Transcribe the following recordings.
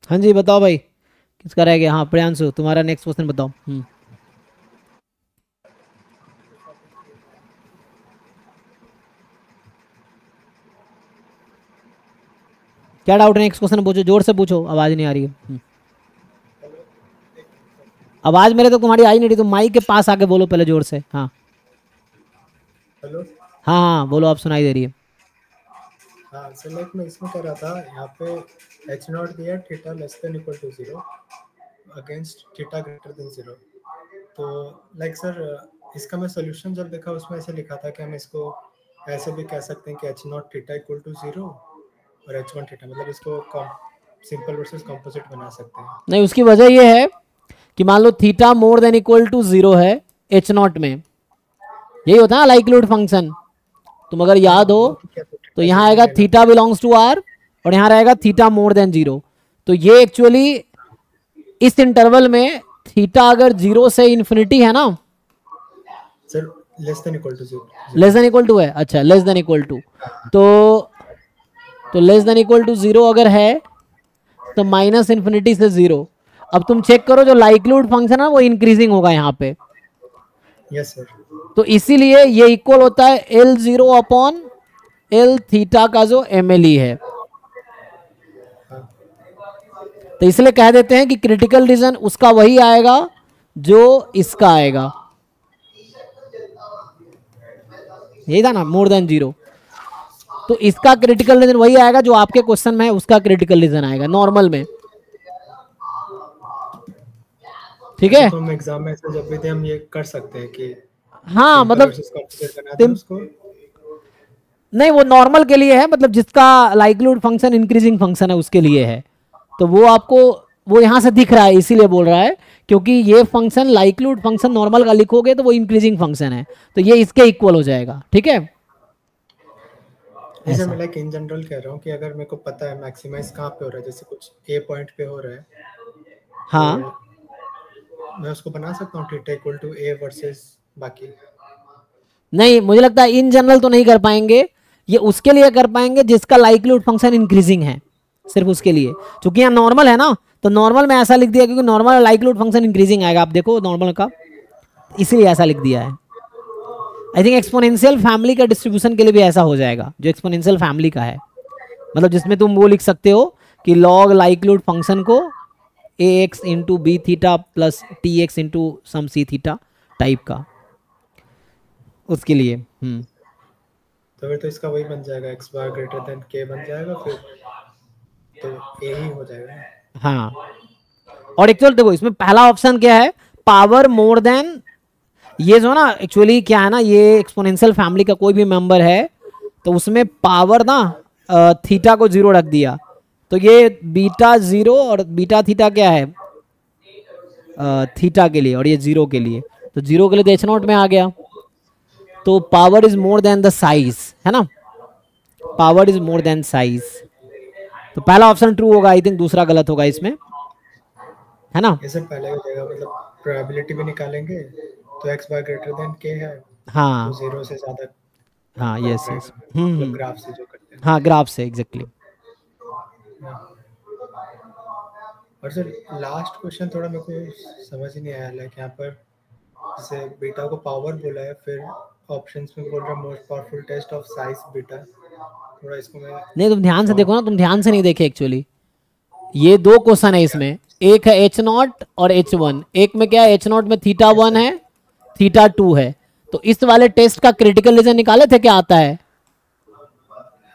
हाँ जी बताओ भाई, किसका रह गया? हाँ प्रियांशु, तुम्हारा नेक्स्ट क्वेश्चन बताओ। क्या डाउट है? नेक्स्ट क्वेश्चन पूछो, जोर से पूछो, आवाज नहीं आ रही है। आवाज मेरे तो तुम्हारी आई नहीं रही, तुम माइक के पास आके बोलो पहले जोर से। हाँ हेलो। हाँ हाँ बोलो, आप सुनाई दे रही है। हाँ सर, लाइक मैं इसमें कह रहा था, यहाँ पे एच नॉट दिया theta less than equal to 0 against theta greater than 0। तो लाइक सर, इसका मैं सोल्यूशन जब देखा उसमें ऐसे लिखा था कि हम इसको ऐसे भी कह सकते हैं कि H naught theta equal to 0 और एच वन थीटा, मतलब इसको सिंपल वर्सेस कॉम्पोजिट बना सकते हैं। नहीं, उसकी वजह ये है कि मान लो theta more than equal to 0 है एच नॉट में, यही होता है लाइक्लीहुड फंक्शन। तुम अगर याद हो वो तो क्या, तो तो थीटा यहाँ 0 आएगा लेना थीटा पड़ेगा। बिलोंग्स टू आर, और यहाँ रहेगा थीटा मोर देन 0। तो ये एक्चुअली इस इंटरवल में थीटा अगर 0 से इन्फिनिटी है ना, sir less than equal to 0। Less than equal to है, अच्छा लेस देन इक्वल टू, तो लेस देन इक्वल टू 0 अगर है तो माइनस इन्फिनिटी से 0। अब तुम चेक करो, जो लाइक्लीहुड फंक्शन है वो इंक्रीजिंग होगा यहाँ पे, यस सर। तो इसीलिए ये इक्वल होता है L zero upon L theta का जो एम एल ई है। तो इसलिए कह देते हैं कि क्रिटिकल रीजन उसका वही आएगा जो इसका आएगा, यही था ना, मोर देन 0। तो इसका क्रिटिकल रीजन वही आएगा जो आपके क्वेश्चन में है, उसका क्रिटिकल रीजन आएगा नॉर्मल में। ठीक अच्छा, है, तो हम एग्जाम में ऐसे जब भी थे हम ये कर सकते हैं कि हाँ सिंपल मतलब वर्सेस कॉम्प्लिकेट बना दें उसको। नहीं, वो नॉर्मल के लिए है, मतलब जिसका लाइक्लीहुड फंक्शन इंक्रीजिंग फंक्शन है उसके लिए है। तो वो आपको वो यहां से दिख रहा है, इसीलिए बोल रहा है, क्योंकि ये फंक्शन लाइक्लीहुड फंक्शन नॉर्मल का लिखोगे तो वो इंक्रीजिंग फंक्शन है, तो ये इसके इक्वल हो जाएगा। ठीक है, जैसे ऐसा। मैं लाइक इन जनरल कह रहा हूँ कि अगर मेरे को पता है मैक्सिमाइज कहाँ पे हो रहा है, जैसे कुछ ए पॉइंट पे हो रहा है, तो हाँ मैं उसको बना सकता हूँ theta equal to a versus बाकी। नहीं, मुझे लगता है इन जनरल तो नहीं कर पाएंगे, ये उसके लिए कर पाएंगे जिसका लाइक्लीहुड फंक्शन इंक्रीजिंग है, सिर्फ उसके लिए। क्योंकि यहाँ नॉर्मल है ना, तो नॉर्मल में ऐसा लिख दिया क्योंकि नॉर्मल लाइक्लीहुड फंक्शन इंक्रीजिंग आएगा, आप देखो नॉर्मल का, इसीलिए ऐसा लिख दिया है। आई थिंक एक्सपोनेंशियल फैमिली का डिस्ट्रीब्यूशन के लिए भी ऐसा हो जाएगा, जो एक्सपोनेंशियल फैमिली का है, मतलब जिसमें तुम वो लिख सकते हो कि लॉग लाइक्लीहुड फंक्शन को A X into B theta plus T X into sum C theta type का, उसके लिए। तो फिर तो इसका वही बन जाएगा, एक्स बार ग्रेटर देन के बन जाएगा, फिर तो ए ही हो जाएगा। हाँ, और एक्चुअल देखो इसमें पहला ऑप्शन क्या है, पावर मोर देन, ये जो ना एक्चुअली क्या है ना, ये एक्सपोनेंशियल फैमिली का कोई भी मेंबर है तो उसमें पावर ना थीटा को 0 रख दिया, तो ये बीटा 0 और बीटा थीटा क्या है थीटा के लिए, और ये 0 के लिए, तो 0 के लिए तो एच नॉट में आ गया, तो power is more than the size, है ना, power is more than size. तो पहला ऑप्शन ट्रू होगा, आई थिंक दूसरा गलत होगा इसमें, है ना। ये सब पहले हो जाएगा, मतलब प्रोबेबिलिटी भी निकालेंगे तो एक्स बार ग्रेटर देन के है, तो हाँ 0 से ज़्यादा हाँ यस रहेगा, यस, मतलब ग्राफ से जो करते हैं। हाँ ग्राफ से एग्जैक्टली। और सर लास्ट क्वेश्चन थोड़ा मेरे को समझ ही नहीं आया, लाइक यहाँ पर जैसे बीटा को पावर बोला है, फिर ऑप्शंस में बोल रहा है most powerful test of size beta, थोड़ा इसको मैं नहीं तुम ध्यान से solve- देखो ना, तुम ध्यान से नहीं देखे एक्चुअली, ये दो क्वेश्चन है इसमें, एक है एच नॉट और एच वन, एक में क्या है एच नॉट में थीटा 1 है थीटा 2 है, तो इस वाले टेस्ट का क्रिटिकल रीजन निकाले थे, क्या आता है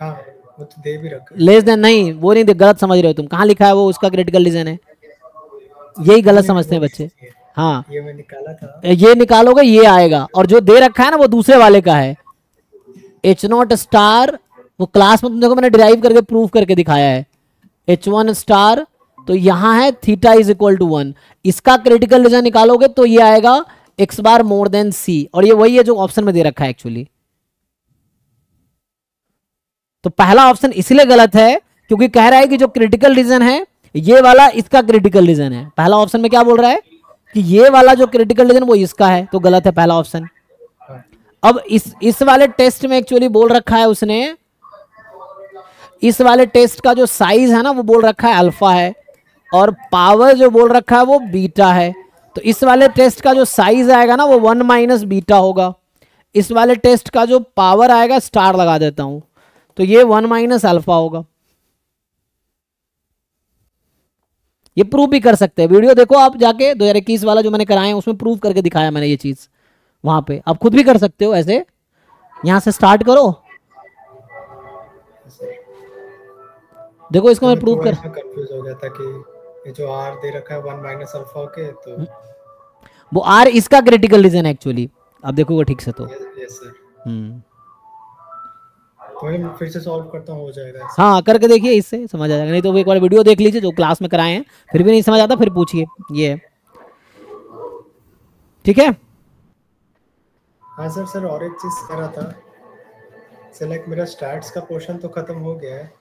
हाँ वो तो दे भी रखा है। लेस देन, नहीं वो नहीं, गलत समझ रहे हो तुम, कहाँ लिखा है वो उसका क्रिटिकल रीजन है, यही गलत नहीं, समझते वो हैं बच्चे। नहीं है। हाँ ये मैं निकाला था। ये निकालोगे ये आएगा, और जो दे रखा है ना वो दूसरे वाले का है एच नॉट स्टार, वो क्लास में तुम देखो मैंने डिराइव करके प्रूव करके दिखाया है, एच वन स्टार, तो यहां है थीटा इज इक्वल टू 1, इसका क्रिटिकल रीजन निकालोगे तो ये आएगा एक्स बार मोर देन सी, और ये वही है जो ऑप्शन में दे रखा है एक्चुअली। तो पहला ऑप्शन इसलिए गलत है क्योंकि कह रहा है कि जो क्रिटिकल रीजन है ये वाला इसका क्रिटिकल रीजन है, पहला ऑप्शन में क्या बोल रहा है कि ये वाला जो क्रिटिकल रीजन वो इसका है, तो गलत है पहला ऑप्शन। अब इस वाले टेस्ट में एक्चुअली बोल रखा है उसने, इस वाले टेस्ट का जो साइज है ना वो बोल रखा है अल्फा है, और पावर जो बोल रखा है वो बीटा है। तो इस वाले टेस्ट का जो साइज आएगा ना वो 1 माइनस बीटा होगा। इस वाले टेस्ट का जो पावर आएगा, स्टार लगा देता हूं, तो ये 1 माइनस अल्फा होगा। ये प्रूव भी कर सकते हैं, वीडियो देखो आप जाके 2021 वाला जो मैंने कराया है उसमें प्रूव करके दिखाया मैंने ये चीज वहां पे। आप खुद भी कर सकते हो ऐसे, यहां से स्टार्ट करो, देखो इसको मैं प्रूव कर। कंफ्यूज हो गया था कि ये जो आर दे रखा है 1 माइनस अल्फा के, तो वो आर इसका क्रिटिकल रीजन है एक्चुअली। अब देखोगे ठीक से तो यस सर। हम्म, तो मैं फिर से सॉल्व करता हूँ, हो जाएगा ऐसे। हाँ करके देखिए, इससे समझ आ जाएगा। नहीं तो एक बार वीडियो देख लीजिए जो क्लास में कराए हैं, फिर भी नहीं समझ आता फिर पूछिए। ये है। ठीक है। हाँ सर। सर और एक चीज़ कह रहा था, सर लाइक मेरा स्टैट्स का पोर्शन तो खत्म हो गया है,